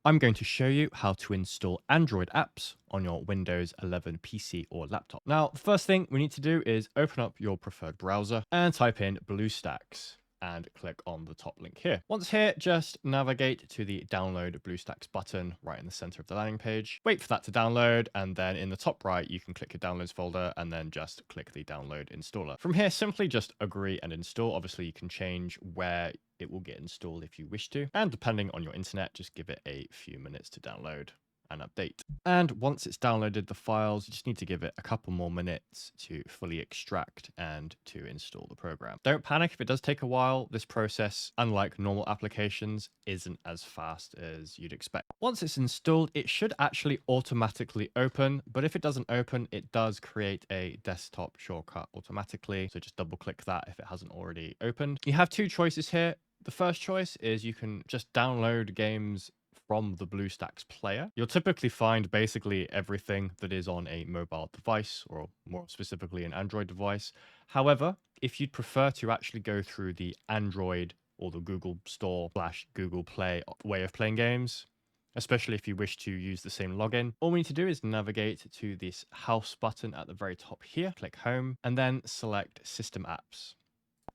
I'm going to show you how to install Android apps on your Windows 11 PC or laptop. Now, the first thing we need to do is open up your preferred browser and type in BlueStacks and click on the top link here. Once here, just navigate to the download BlueStacks button right in the center of the landing page. Wait for that to download, and then in the top right, you can click your downloads folder and then just click the download installer. From here, simply just agree and install. Obviously, you can change where it will get installed if you wish to. And depending on your internet, just give it a few minutes to download and update. And once it's downloaded the files, you just need to give it a couple more minutes to fully extract and to install the program. Don't panic if it does take a while. This process, unlike normal applications, isn't as fast as you'd expect. Once it's installed, it should actually automatically open, but if it doesn't open, it does create a desktop shortcut automatically. So just double click that if it hasn't already opened. You have two choices here. The first choice is you can just download games from the BlueStacks player. You'll typically find basically everything that is on a mobile device, or more specifically an Android device. However, if you'd prefer to actually go through the Android or the Google Store / Google Play way of playing games, especially if you wish to use the same login, all we need to do is navigate to this house button at the very top here, click home, and then select system apps.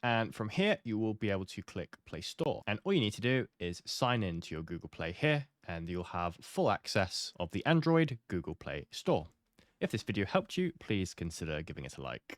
And from here, you will be able to click Play Store. And all you need to do is sign in to your Google Play here, and you'll have full access of the Android Google Play Store. If this video helped you, please consider giving it a like.